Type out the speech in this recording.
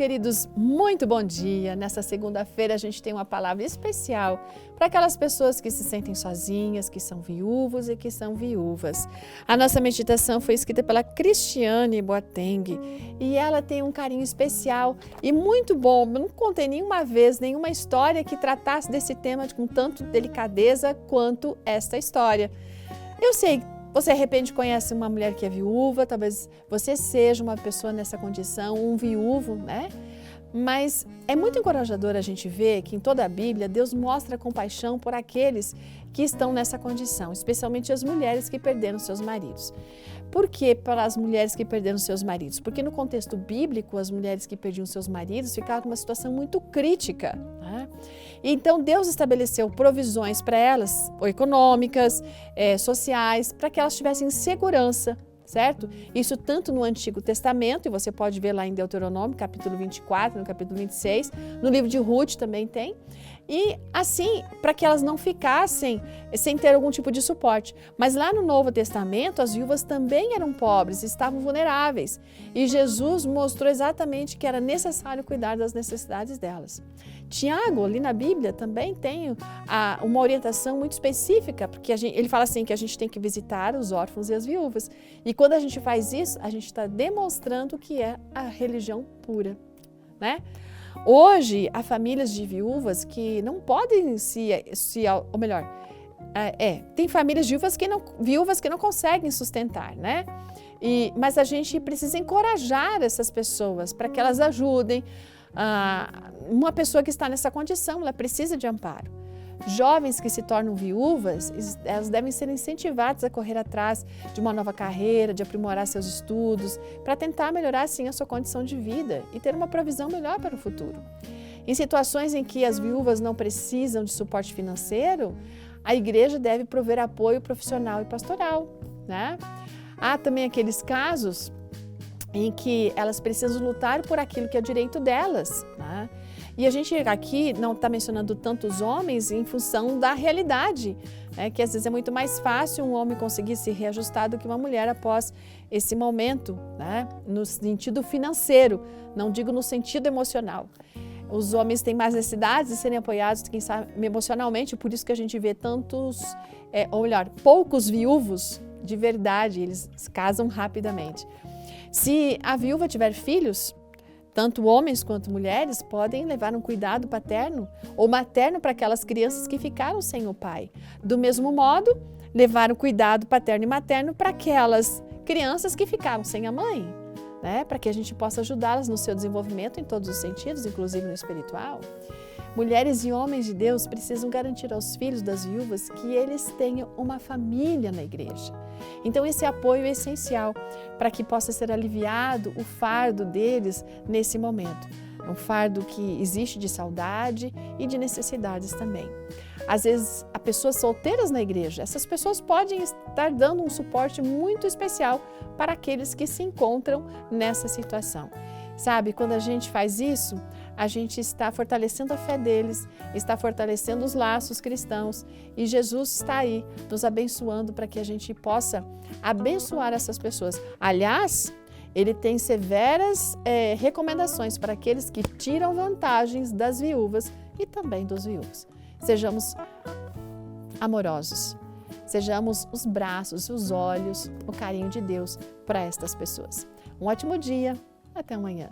queridos, muito bom dia. Nessa segunda-feira a gente tem uma palavra especial para aquelas pessoas que se sentem sozinhas, que são viúvos e que são viúvas. A nossa meditação foi escrita pela Cristiane Boateng e ela tem um carinho especial e muito bom. Eu não contei nenhuma vez nenhuma história que tratasse desse tema com tanto delicadeza quanto esta história. Eu sei, você de repente conhece uma mulher que é viúva, talvez você seja uma pessoa nessa condição, um viúvo, né? Mas é muito encorajador a gente ver que em toda a Bíblia Deus mostra compaixão por aqueles que estão nessa condição, especialmente as mulheres que perderam seus maridos. Por que para as mulheres que perderam seus maridos? Porque no contexto bíblico, as mulheres que perdiam seus maridos ficavam numa situação muito crítica, né? Então Deus estabeleceu provisões para elas, econômicas, sociais, para que elas tivessem segurança, certo? Isso tanto no Antigo Testamento, e você pode ver lá em Deuteronômio, capítulo 24, no capítulo 26, no livro de Ruth também tem, e assim, para que elas não ficassem sem ter algum tipo de suporte. Mas lá no Novo Testamento, as viúvas também eram pobres, estavam vulneráveis, e Jesus mostrou exatamente que era necessário cuidar das necessidades delas. Tiago, ali na Bíblia, também tem uma orientação muito específica, porque ele fala assim que a gente tem que visitar os órfãos e as viúvas. E quando a gente faz isso, a gente está demonstrando que é a religião pura, né? Hoje, há famílias de viúvas que não podem ou melhor, tem famílias viúvas que não conseguem sustentar, né? Mas a gente precisa encorajar essas pessoas para que elas ajudem. Uma pessoa que está nessa condição, ela precisa de amparo. Jovens que se tornam viúvas, elas devem ser incentivadas a correr atrás de uma nova carreira, de aprimorar seus estudos, para tentar melhorar assim a sua condição de vida e ter uma provisão melhor para o futuro. Em situações em que as viúvas não precisam de suporte financeiro, a igreja deve prover apoio profissional e pastoral, né? Há também aqueles casos em que elas precisam lutar por aquilo que é direito delas, né? E a gente aqui não está mencionando tantos homens em função da realidade, né? Que às vezes é muito mais fácil um homem conseguir se reajustar do que uma mulher após esse momento, né? No sentido financeiro, não digo no sentido emocional. Os homens têm mais necessidades de serem apoiados, quem sabe, emocionalmente, por isso que a gente vê poucos viúvos de verdade, eles casam rapidamente. Se a viúva tiver filhos, tanto homens quanto mulheres podem levar um cuidado paterno ou materno para aquelas crianças que ficaram sem o pai. Do mesmo modo, levar um cuidado paterno e materno para aquelas crianças que ficaram sem a mãe, né? Para que a gente possa ajudá-las no seu desenvolvimento em todos os sentidos, inclusive no espiritual. Mulheres e homens de Deus precisam garantir aos filhos das viúvas que eles tenham uma família na igreja. Então esse apoio é essencial para que possa ser aliviado o fardo deles nesse momento. É um fardo que existe de saudade e de necessidades também. Às vezes, há pessoas solteiras na igreja, essas pessoas podem estar dando um suporte muito especial para aqueles que se encontram nessa situação. Sabe, quando a gente faz isso, a gente está fortalecendo a fé deles, está fortalecendo os laços cristãos e Jesus está aí nos abençoando para que a gente possa abençoar essas pessoas. Aliás, ele tem severas recomendações para aqueles que tiram vantagens das viúvas e também dos viúvos. Sejamos amorosos, sejamos os braços, os olhos, o carinho de Deus para estas pessoas. Um ótimo dia, até amanhã.